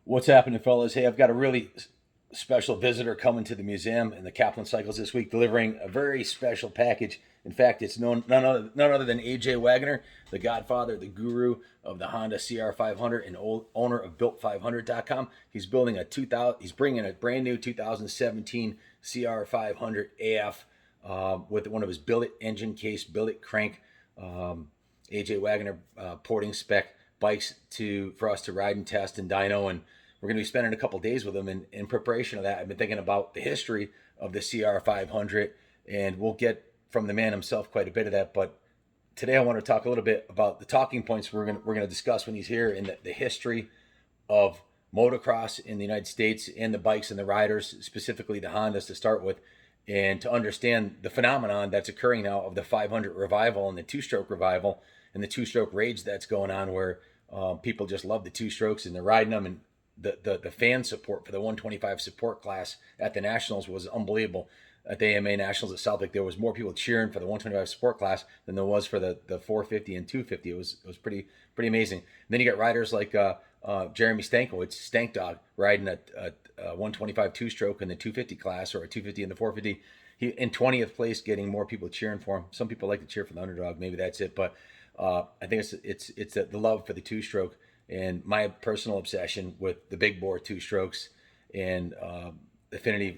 What's happening, fellas? Hey, I've got a really special visitor coming to the museum and the Kaplan Cycles this week, delivering a very special package. In fact, it's none other than AJ Waggoner, the Godfather, the guru of the Honda CR500 and owner of Built500.com. He's building He's bringing a brand new 2017 CR500AF with one of his billet engine case, billet crank, AJ Waggoner porting spec bikes for us to ride and test and dyno, and we're going to be spending a couple days with him. And in preparation of that, I've been thinking about the history of the CR500, and we'll get from the man himself quite a bit of that. But today I want to talk a little bit about the talking points we're going to discuss when he's here, in the history of motocross in the United States and the bikes and the riders, specifically the Hondas to start with, and to understand the phenomenon that's occurring now of the 500 revival and the two-stroke revival and the two-stroke rage that's going on, where people just love the two strokes and they're riding them. And the fan support for the 125 support class at the Nationals was unbelievable. At the AMA Nationals at South Lake, there was more people cheering for the 125 support class than there was for the 450 and 250. It was pretty amazing. And then you got riders like Jeremy Stankiewicz, Stank Dog, riding a 125 two-stroke in the 250 class, or a 250 in the 450. He in 20th place, getting more people cheering for him. Some people like to cheer for the underdog. Maybe that's it, but I think it's the love for the two-stroke and my personal obsession with the big bore two strokes and affinity,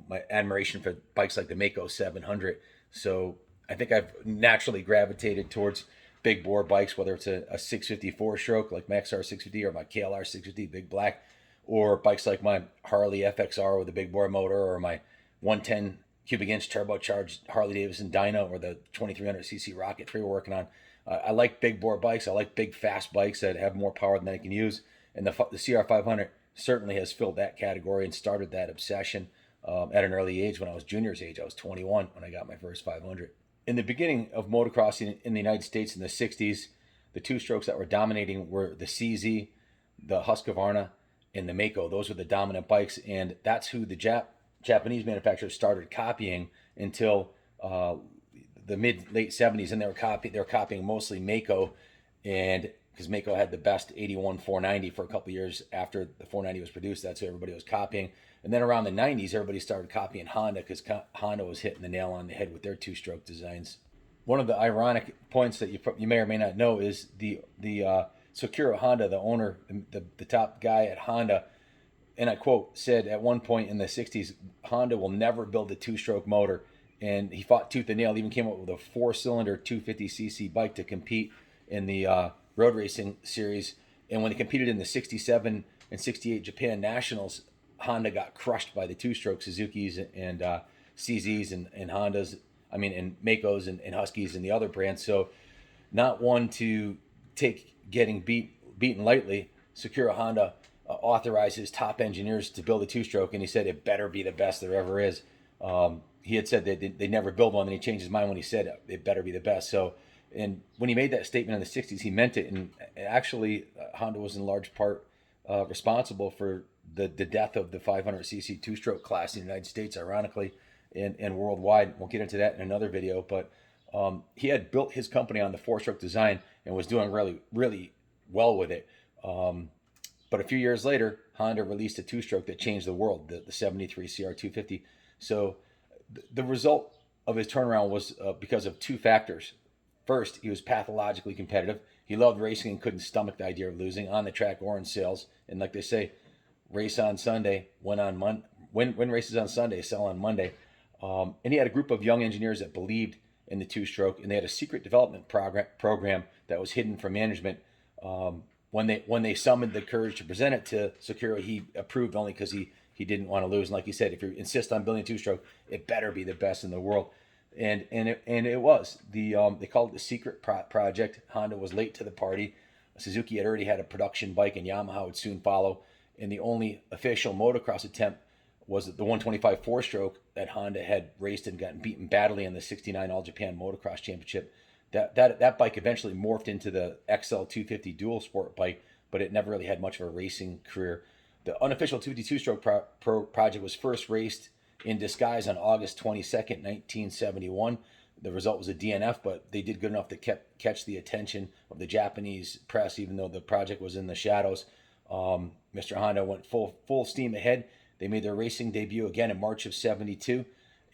my admiration for bikes like the Mako 700. So I think I've naturally gravitated towards big bore bikes, whether it's a 654 stroke like my XR 650 or my KLR 650 Big Black, or bikes like my Harley FXR with a big bore motor, or my 110 cubic inch turbocharged Harley Davidson dyno, or the 2300cc Rocket 3 we're working on. I like big bore bikes. I like big fast bikes that have more power than I can use, and the CR500 certainly has filled that category and started that obsession at an early age. When I was junior's age, I was 21 when I got my first 500. In the beginning of motocrossing in the United States in the 60s, the two strokes that were dominating were the CZ, the Husqvarna, and the Mako. Those were the dominant bikes, and that's who the Japanese manufacturers started copying until the late 70s, and they were copying mostly Mako, and because Mako had the best 81 490 for a couple years after the 490 was produced. That's who everybody was copying. And then around the 90s, everybody started copying Honda, because Honda was hitting the nail on the head with their two-stroke designs. One of the ironic points that you may or may not know is the Sakura Honda, the owner, the top guy at Honda, and I quote, said at one point in the 60s, Honda will never build a two-stroke motor. And he fought tooth and nail, even came up with a 4-cylinder 250cc bike to compete in the road racing series. And when they competed in the 67 and 68 Japan Nationals, Honda got crushed by the two-stroke Suzukis and CZs and Hondas, and Makos and Huskies and the other brands. So not one to take getting beaten lightly, Sakura Honda authorized his top engineers to build a two-stroke, and he said it better be the best there ever is. He had said they never build one, and he changed his mind when he said it better be the best. So, and when he made that statement in the 60s, he meant it. And actually, Honda was in large part responsible for the death of the 500cc two-stroke class in the United States, ironically, and worldwide. We'll get into that in another video. But he had built his company on the four-stroke design and was doing really, really well with it. But a few years later, Honda released a two-stroke that changed the world, the 73 CR250. So the result of his turnaround was because of two factors. First, he was pathologically competitive. He loved racing and couldn't stomach the idea of losing on the track or in sales. And like they say, race on Sunday, win races on Sunday, sell on Monday. And he had a group of young engineers that believed in the two-stroke, and they had a secret development program that was hidden from management. When they summoned the courage to present it to Sakura, he approved only because he didn't want to lose. And like he said, if you insist on building a two-stroke, it better be the best in the world. And it was. They called it the secret project. Honda was late to the party. Suzuki had already had a production bike, and Yamaha would soon follow. And the only official motocross attempt was the 125 four-stroke that Honda had raced and gotten beaten badly in the 69 All Japan Motocross Championship. That bike eventually morphed into the XL 250 dual sport bike, but it never really had much of a racing career. The unofficial 252-stroke project was first raced in disguise on August 22nd, 1971. The result was a DNF, but they did good enough to catch the attention of the Japanese press, even though the project was in the shadows. Mr. Honda went full steam ahead. They made their racing debut again in March of '72,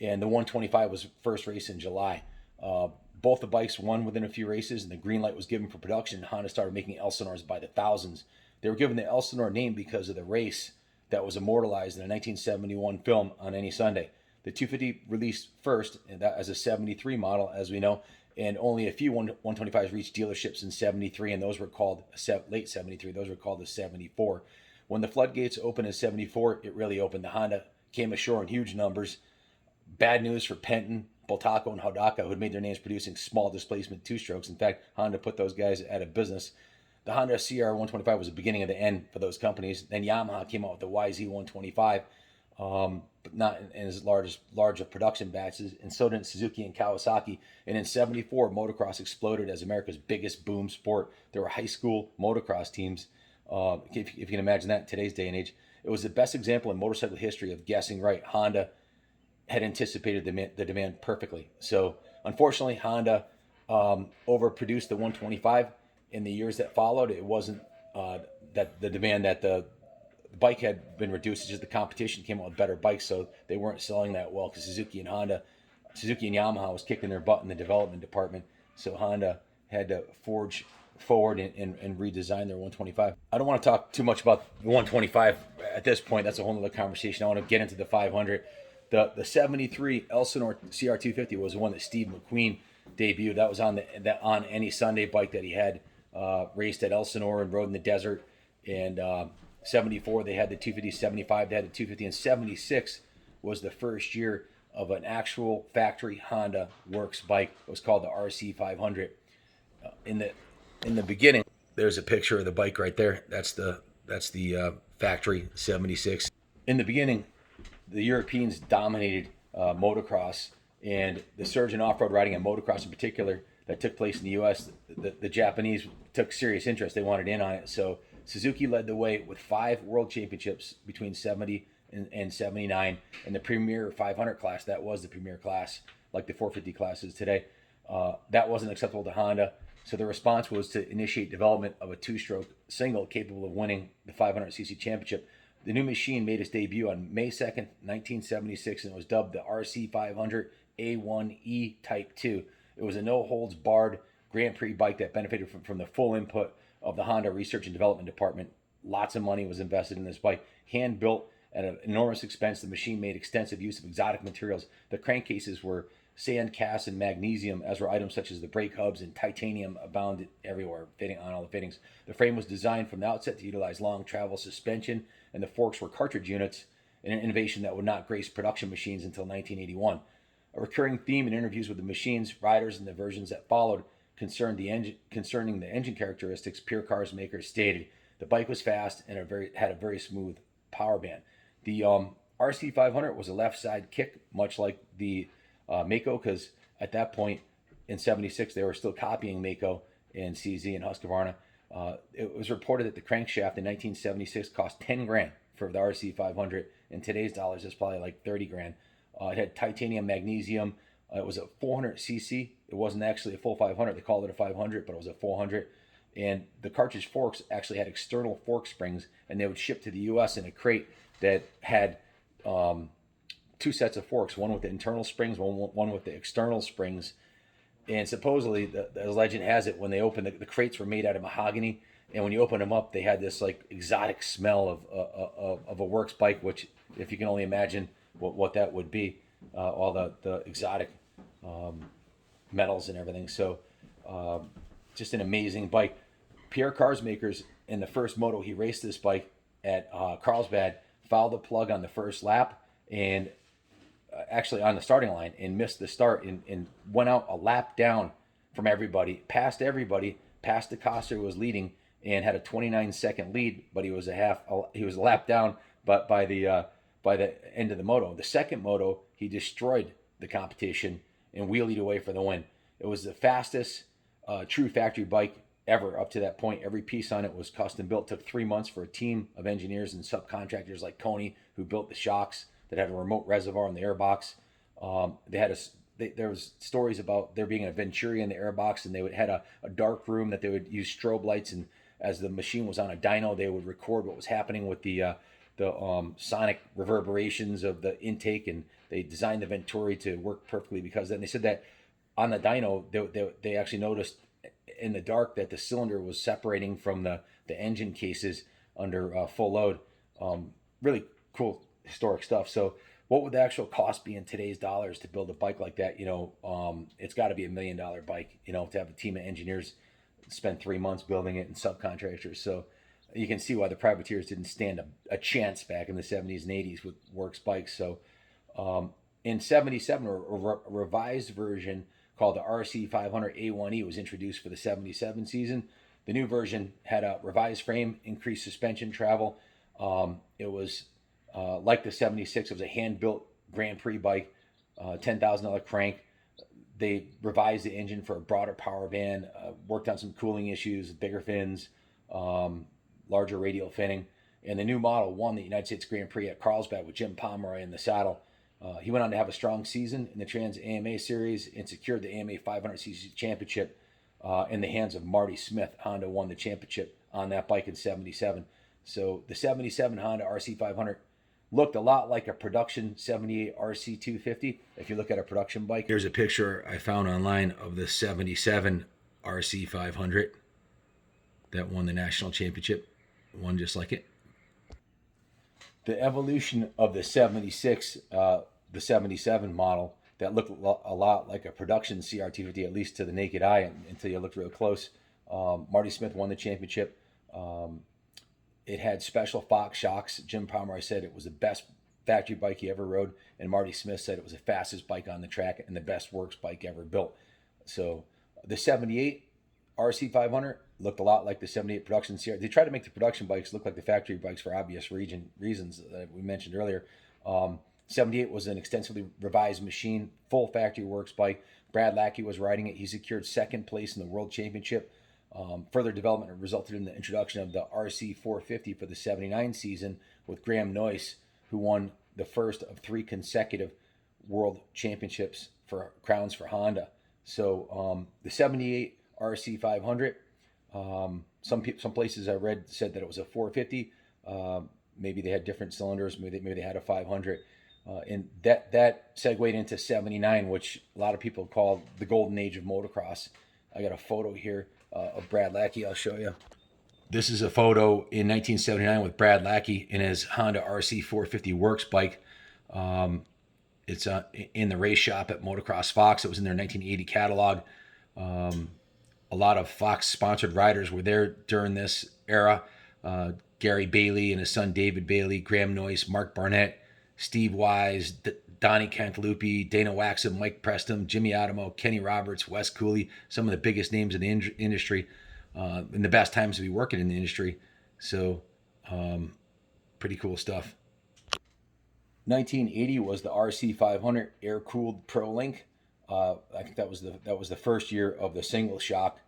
and the 125 was first race in July. Both the bikes won within a few races, and the green light was given for production. Honda started making Elsinores by the thousands. They were given the Elsinore name because of the race that was immortalized in a 1971 film On Any Sunday. The 250 released first, and that as a '73 model, as we know, and only a few 125s reached dealerships in '73, and those were called late '73. Those were called the '74. When the floodgates opened in '74, it really opened. The Honda came ashore in huge numbers. Bad news for Penton, Bultaco, and Hodaka, who had made their names producing small displacement two-strokes. In fact, Honda put those guys out of business. The Honda CR125 was the beginning of the end for those companies. Then Yamaha came out with the YZ125, but not in as large of production batches, and so did Suzuki and Kawasaki. And in '74, motocross exploded as America's biggest boom sport. There were high school motocross teams. If you can imagine that in today's day and age. It was the best example in motorcycle history of guessing right. Honda had anticipated the demand perfectly. So unfortunately, Honda overproduced the 125 in the years that followed. It wasn't that the demand that the bike had been reduced. It's just the competition came out with better bikes, so they weren't selling that well because Suzuki and Yamaha was kicking their butt in the development department. So Honda had to forge forward and redesign their 125. I don't want to talk too much about the 125 at this point. That's a whole other conversation. I want to get into the 500. The '73 Elsinore CR250 was the one that Steve McQueen debuted. That was on the On Any Sunday bike that he had raced at Elsinore and rode in the desert. And '74 they had the 250. '75 they had the 250, and '76 was the first year of an actual factory Honda Works bike. It was called the RC500. In the beginning, there's a picture of the bike right there. That's the factory '76. In the beginning, the Europeans dominated motocross, and the surge in off-road riding and motocross in particular that took place in the U.S., the Japanese took serious interest. They wanted in on it. So Suzuki led the way with 5 world championships between '70 and '79 in the Premier 500 class. That was the Premier class, like the 450 class is today. That wasn't acceptable to Honda. So the response was to initiate development of a 2-stroke single capable of winning the 500cc championship. The new machine made its debut on May 2nd, 1976, and it was dubbed the RC500A1E Type 2. It was a no-holds-barred Grand Prix bike that benefited from the full input of the Honda Research and Development Department. Lots of money was invested in this bike. Hand-built at an enormous expense, the machine made extensive use of exotic materials. The crankcases were sand, cast, and magnesium, as were items such as the brake hubs, and titanium abounded everywhere, fitting on all the fittings. The frame was designed from the outset to utilize long travel suspension, and the forks were cartridge units, an innovation that would not grace production machines until 1981. A recurring theme in interviews with the machines, riders, and the versions that followed concerning the engine characteristics. Pure Cars makers stated the bike was fast and had a very smooth power band. The RC500 was a left side kick, much like the Mako, because at that point in '76 they were still copying Mako and CZ and Husqvarna. It was reported that the crankshaft in 1976 cost 10 grand for the RC500. In today's dollars, it's probably like 30 grand. It had titanium, magnesium. It was a 400cc. It wasn't actually a full 500. They called it a 500, but it was a 400. And the cartridge forks actually had external fork springs, and they would ship to the U.S. in a crate that had 2 sets of forks, one with the internal springs, one with the external springs. And supposedly, the legend has it, when they opened the crates were made out of mahogany, and when you open them up, they had this like exotic smell of a Works bike, which, if you can only imagine what that would be, all the exotic metals and everything. So just an amazing bike. Pierre Cars makers, in the first moto he raced this bike at Carlsbad, fouled the plug on the first lap, and actually on the starting line, and missed the start, and went out a lap down from everybody, past the Coster who was leading, and had a 29-second lead, but he was a lap down, but by the end of the moto. The second moto, he destroyed the competition and wheelied away for the win. It was the fastest true factory bike ever up to that point. Every piece on it was custom built. It took 3 months for a team of engineers and subcontractors like Coney, who built the shocks that had a remote reservoir in the airbox. There was stories about there being a Venturi in the airbox, and they had a dark room that they would use strobe lights and as the machine was on a dyno, they would record what was happening with the sonic reverberations of the intake, and they designed the Venturi to work perfectly because then they said that on the dyno, they actually noticed in the dark that the cylinder was separating from the engine cases under full load. Really cool historic stuff. So what would the actual cost be in today's dollars to build a bike like that? It's got to be $1 million bike, to have a team of engineers spend 3 months building it and subcontractors. So you can see why the privateers didn't stand a chance back in the 70s and 80s with works bikes. So in 77, a revised version called the RC500A1E was introduced for the 77 season. The new version had a revised frame, increased suspension travel. It was like the 76, it was a hand-built Grand Prix bike, $10,000 crank. They revised the engine for a broader power band, worked on some cooling issues, bigger fins, larger radial finning. And the new model won the United States Grand Prix at Carlsbad with Jim Pomeroy in the saddle. He went on to have a strong season in the Trans AMA Series and secured the AMA 500cc championship in the hands of Marty Smith. Honda won the championship on that bike in 77. So the 77 Honda RC500 looked a lot like a production 78 RC250. If you look at a production bike, here's a picture I found online of the 77 RC500 that won the national championship. One just like it. The evolution of the 76, the 77 model that looked a lot like a production CR250, at least to the naked eye, until you looked real close. Marty Smith won the championship. It had special Fox shocks. Jim Pomeroy said it was the best factory bike he ever rode, and Marty Smith said it was the fastest bike on the track and the best works bike ever built. So the 78 RC500 looked a lot like the 78 production CR. They tried to make the production bikes look like the factory bikes for obvious reasons that we mentioned earlier. 78 was an extensively revised machine, full factory works bike. Brad Lackey was riding it. He secured second place in the World Championship. Further development resulted in the introduction of the RC450 for the 79 season with Graham Noyce, who won the first of 3 consecutive World Championships for crowns for Honda. So the 78 RC500, some places I read said that it was a 450. Maybe they had different cylinders. Maybe they had a 500. And that segued into 79, which a lot of people call the golden age of motocross. I got a photo here of Brad Lackey. I'll show you. This is a photo in 1979 with Brad Lackey in his Honda RC450 works bike. It's in the race shop at Motocross Fox. It was in their 1980 catalog. A lot of Fox-sponsored riders were there during this era. Gary Bailey and his son David Bailey, Graham Noyce, Mark Barnett, Steve Wise, Donnie Cantalupi, Dana Waxham, Mike Preston, Jimmy Adamo, Kenny Roberts, Wes Cooley, some of the biggest names in the industry, and the best times to be working in the industry. So, pretty cool stuff. 1980 was the RC500 air-cooled Pro Link. I think that was the first year of the single shock,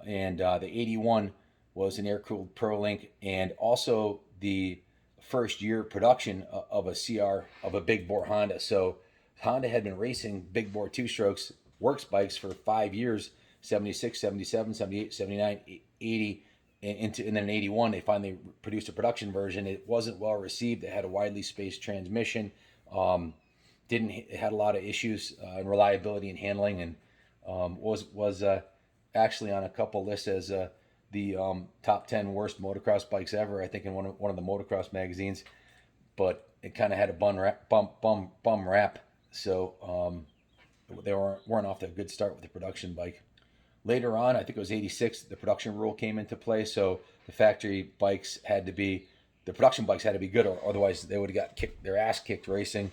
and the 81 was an air-cooled Pro Link, and also the first year production of a CR of a big bore Honda. So Honda had been racing big bore two-strokes works bikes for 5 years, 76, 77, 78, 79, 80, and then in 81 they finally produced a production version. It wasn't well received. It had a widely spaced transmission. It had a lot of issues in reliability and handling, and was actually on a couple lists as the top 10 worst motocross bikes ever, I think, in one of the motocross magazines. But it kind of had a bum rap, so they weren't off to a good start with the production bike. Later on, I think it was 86, the production rule came into play, so the factory bikes had to be, the production bikes had to be good, or otherwise they would have got their ass kicked racing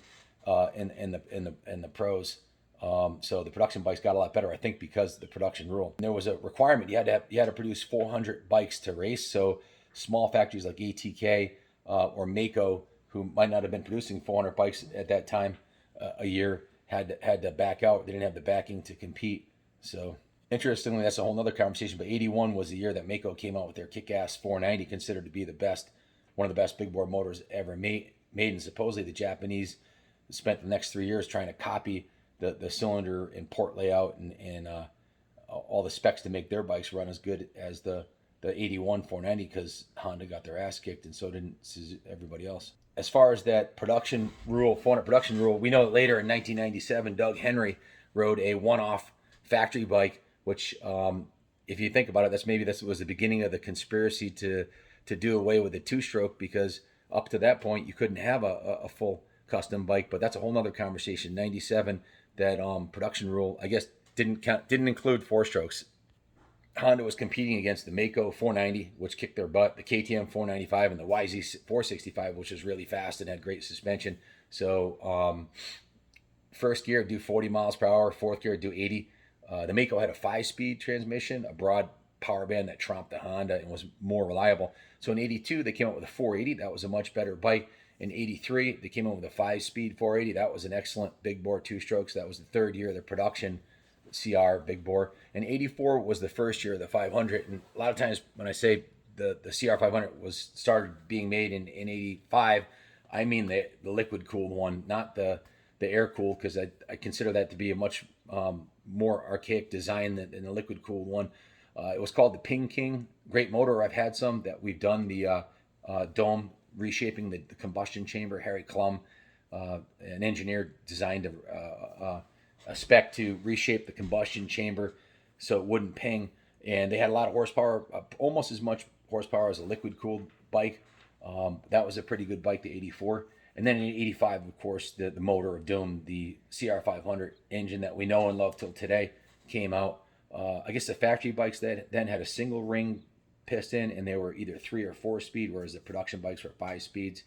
in the pros. So the production bikes got a lot better, I think, because of the production rule. And there was a requirement. You had to produce 400 bikes to race. So small factories like ATK or Mako, who might not have been producing 400 bikes at that time a year, had to back out. They didn't have the backing to compete. So interestingly, that's a whole other conversation. But 81 was the year that Mako came out with their kick-ass 490, considered to be one of the best big bore motors ever made. And supposedly the Japanese spent the next 3 years trying to copy the cylinder and port layout and all the specs to make their bikes run as good as the the 81 490 because Honda got their ass kicked, and so didn't everybody else. As far as that production rule, 400 production rule, we know that later in 1997, Doug Henry rode a one-off factory bike, which, if you think about it, this was the beginning of the conspiracy to do away with the two-stroke, because up to that point you couldn't have a full custom bike. But that's a whole nother conversation. 97, that production rule, I guess, didn't include four strokes. Honda was competing against the Mako 490, which kicked their butt, the KTM 495, and the YZ 465, which was really fast and had great suspension. So first gear do 40 miles per hour, fourth gear do 80. The Mako had a 5-speed transmission, a broad power band that trumped the Honda and was more reliable. So in 82, they came out with a 480. That was a much better bike. In 83, they came out with a 5-speed 480. That was an excellent big bore two-strokes. That was the third year of the production CR big bore. And 84 was the first year of the 500. And a lot of times when I say the CR500 was started being made in 85, I mean the liquid cooled one, not the air cooled, because I consider that to be a much more archaic design than the liquid cooled one. It was called the Ping King. Great motor. I've had some that we've done the dome reshaping the combustion chamber. Harry Klum, an engineer, designed a spec to reshape the combustion chamber so it wouldn't ping. And they had a lot of horsepower, almost as much horsepower as a liquid cooled bike. That was a pretty good bike, the 84. And then in 85, of course, the motor of doom, the CR500 engine that we know and love till today, came out. I guess the factory bikes that then had a single ring piston, and they were either 3 or 4 speed, whereas the production bikes were 5 speeds.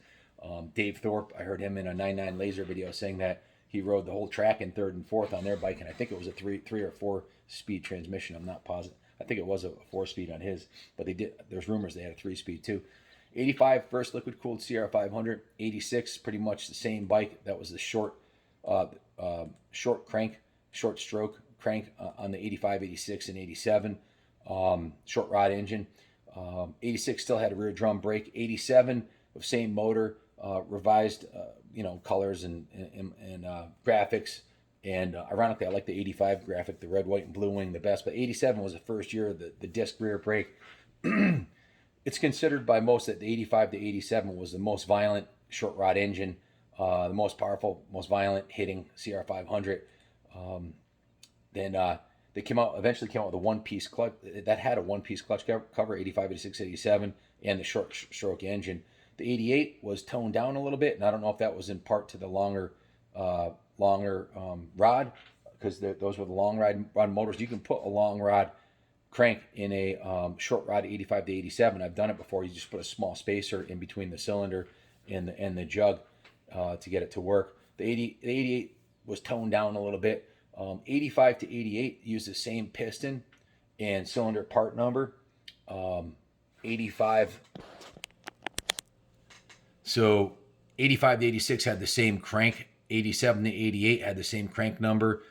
Dave Thorpe, I heard him in a 99 Laser video saying that he rode the whole track in third and fourth on their bike, and I think it was a 3 or 4 speed transmission. I'm not positive. I think it was a 4 speed on his, but there's rumors they had a 3 speed too. 85, first liquid cooled CR500. 86, pretty much the same bike. That was the short stroke crank on the 85, 86, and 87. Short rod engine. 86 still had a rear drum brake. 87, the same motor, revised colors and graphics. And ironically, I like the 85 graphic, the red, white, and blue wing the best. But 87 was the first year of the disc rear brake. It's considered by most that the 85 to 87 was the most violent short rod engine, the most powerful, most violent hitting CR500. Then they eventually came out with a one-piece clutch that had a one-piece clutch cover, 85, 86, 87, and the short stroke engine. The 88 was toned down a little bit, and I don't know if that was in part to the longer rod, because those were the long rod motors. You can put a long rod crank in a short rod 85 to 87. I've done it before. You just put a small spacer in between the cylinder and the jug to get it to work. The 88 was toned down a little bit. 85 to 88 used the same piston and cylinder part number. 85 to 86 had the same crank. 87 to 88 had the same crank number.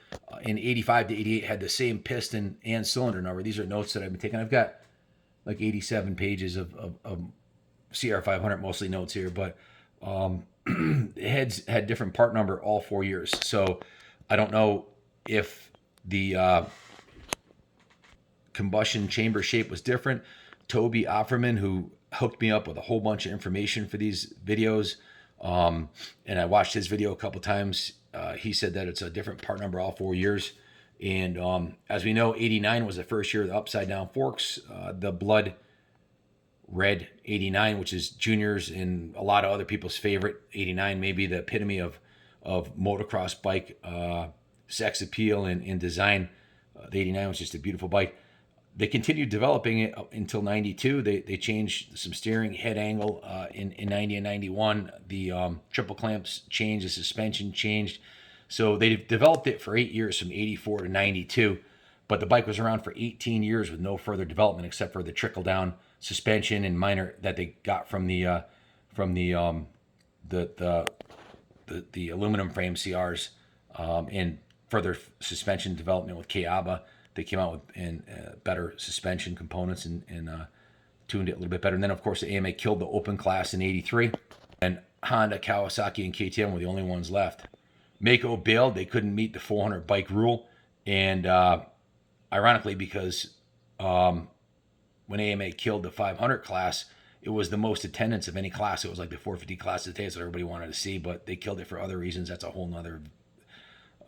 And 85 to 88 had the same piston and cylinder number. These are notes that I've been taking. I've got like 87 pages of CR500, mostly notes here, but heads had different part number all 4 years. So I don't know if the combustion chamber shape was different. Toby Offerman, who hooked me up with a whole bunch of information for these videos, and I watched his video a couple times. He said that it's a different part number all 4 years. And as we know, 89 was the first year of the upside down forks. The blood red 89, which is Junior's and a lot of other people's favorite. 89 may be the epitome of motocross bike sex appeal and design. The 89 was just a beautiful bike. They continued developing it until 92. They changed some steering head angle in 90 and 91. The triple clamps changed, the suspension changed. So they developed it for 8 years from 84 to 92. But the bike was around for 18 years with no further development except for the trickle down suspension and minor that they got from the aluminum frame CRs, and further suspension development with Kayaba. They came out with better suspension components and tuned it a little bit better. And then, of course, the AMA killed the open class in 83. And Honda, Kawasaki, and KTM were the only ones left. Mako bailed. They couldn't meet the 400 bike rule. And ironically, because when AMA killed the 500 class, it was the most attendance of any class. It was like the 450 class today, that's what everybody wanted to see, but they killed it for other reasons. That's a whole nother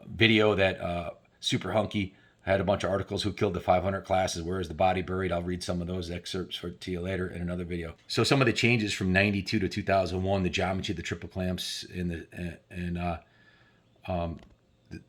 video. That Super Hunky had a bunch of articles who killed the 500 classes. Where is the body buried? I'll read some of those excerpts to you later in another video. So some of the changes from 92 to 2001, the geometry of the triple clamps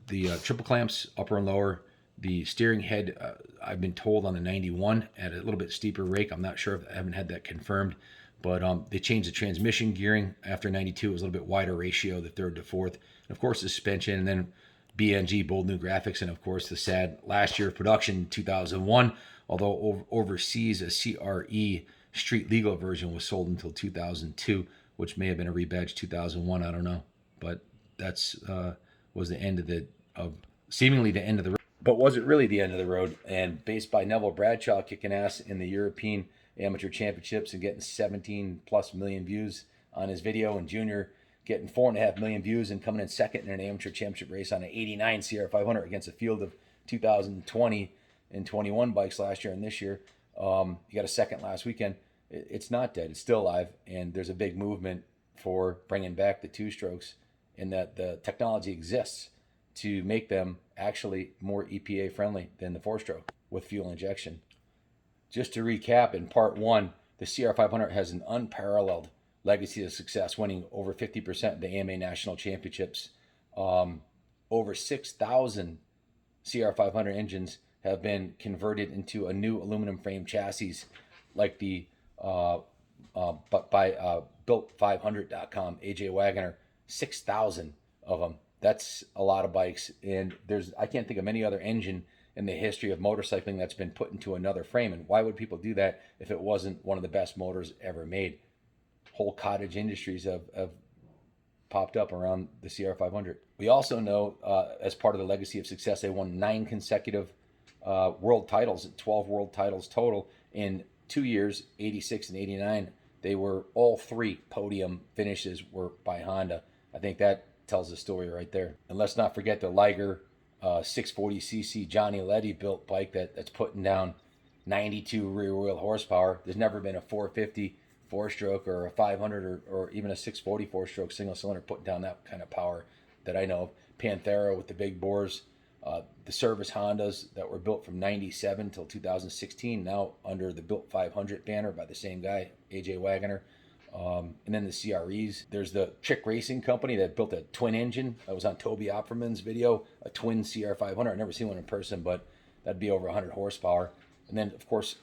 the triple clamps, upper and lower. The steering head, I've been told on the 91 at a little bit steeper rake. I'm not sure, I haven't had that confirmed. But they changed the transmission gearing after 92. It was a little bit wider ratio, the third to fourth. And of course, the suspension, and then BNG, bold new graphics, and of course, the sad last year of production, 2001. Although overseas, a CRE street legal version was sold until 2002, which may have been a rebadge 2001. I don't know. But that's was the end of seemingly the end of the road. But was it really the end of the road? And based by Neville Bradshaw kicking ass in the European Amateur Championships and getting 17 plus million views on his video, and Junior getting 4.5 million views and coming in second in an amateur championship race on an 89 CR500 against a field of 2020 and 21 bikes last year and this year. You got a second last weekend. It's not dead. It's still alive. And there's a big movement for bringing back the two strokes, and that the technology exists to make them actually more EPA friendly than the four stroke with fuel injection. Just to recap, in part one, the CR500 has an unparalleled legacy of success, winning over 50% of the AMA National Championships. Over 6,000 CR500 engines have been converted into a new aluminum frame chassis, like the by Built500.com, AJ Waggoner, 6,000 of them. That's a lot of bikes, and I can't think of any other engine in the history of motorcycling that's been put into another frame. And why would people do that if it wasn't one of the best motors ever made? Whole cottage industries have popped up around the CR500. We also know, as part of the legacy of success, they won 9 consecutive world titles, 12 world titles total in 2 years, 86 and 89. They were all 3 podium finishes were by Honda. I think that tells the story right there. And let's not forget the Liger 640cc Johnny Letty built bike that's putting down 92 rear wheel horsepower. There's never been a 450 4-stroke or a 500 or even a 640 4-stroke single cylinder putting down that kind of power that I know of. Panthera with the big bores, the service Hondas that were built from 97 till 2016, now under the Built 500 banner by the same guy, AJ Waggoner. And then the CREs. There's the Trick Racing Company that built a twin engine. That was on Toby Opperman's video, a twin CR500. I've never seen one in person, but that'd be over 100 horsepower. And then, of course,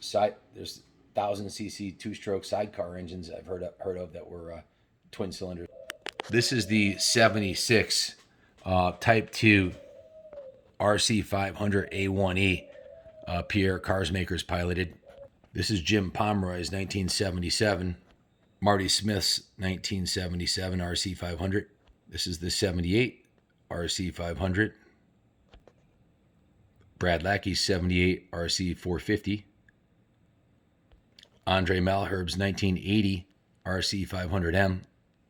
there's 1,000cc 2-stroke sidecar engines I've heard of that were twin cylinders. This is the 76 Type 2 RC500A1E Pierre Cars Makers piloted. This is Jim Pomeroy's 1977. Marty Smith's 1977 RC500. This is the 78 RC500. Brad Lackey's 78 RC450. Andre Malherb's 1980 RC500M.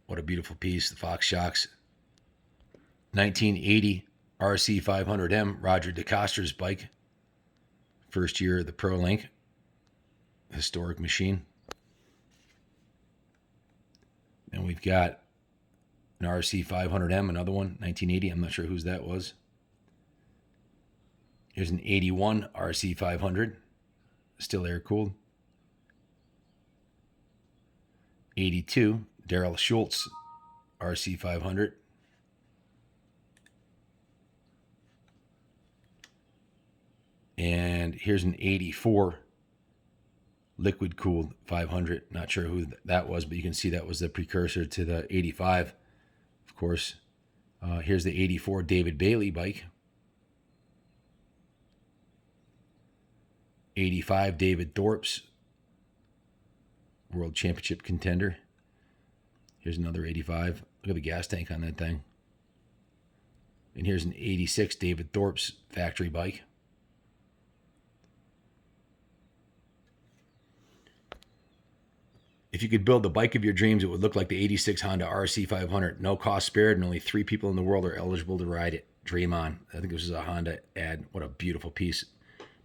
What a beautiful piece, the Fox shocks. 1980 RC500M, Roger DeCoster's bike. First year of the Pro Link. Historic machine. And we've got an RC500M, another one, 1980. I'm not sure whose that was. Here's an 81 RC500, still air-cooled. 82, Daryl Schultz RC500. And here's an 84 liquid-cooled 500. Not sure who that was, but you can see that was the precursor to the 85, of course. Here's the 84 David Bailey bike. 85 David Thorpe's World Championship contender. Here's another 85. Look at the gas tank on that thing. And here's an 86 David Thorpe's factory bike. If you could build the bike of your dreams, it would look like the 86 Honda RC500. No cost spared, and only 3 people in the world are eligible to ride it. Dream on. I think this is a Honda ad. What a beautiful piece.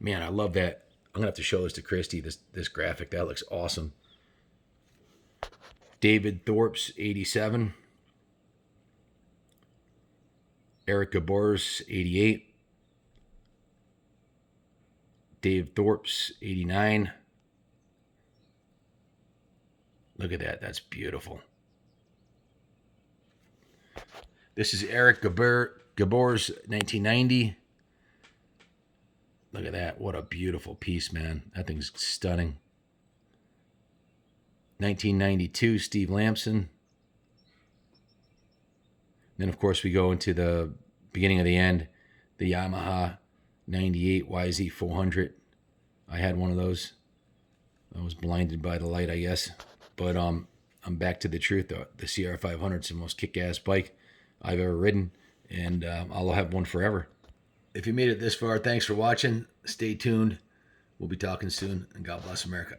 Man, I love that I'm gonna have to show this to Christy. This graphic, that looks awesome. David Thorpe's 87. Eric Gabor's 88. Dave Thorpe's 89. Look at that. That's beautiful. This is Eric Gabor's 1990. Look at that. What a beautiful piece, man. That thing's stunning. 1992, Steve Lamson. Then, of course, we go into the beginning of the end. The Yamaha 98 YZ400. I had one of those. I was blinded by the light, I guess. But I'm back to the truth, though. The CR500 is the most kick-ass bike I've ever ridden. And I'll have one forever. If you made it this far, thanks for watching. Stay tuned. We'll be talking soon. And God bless America.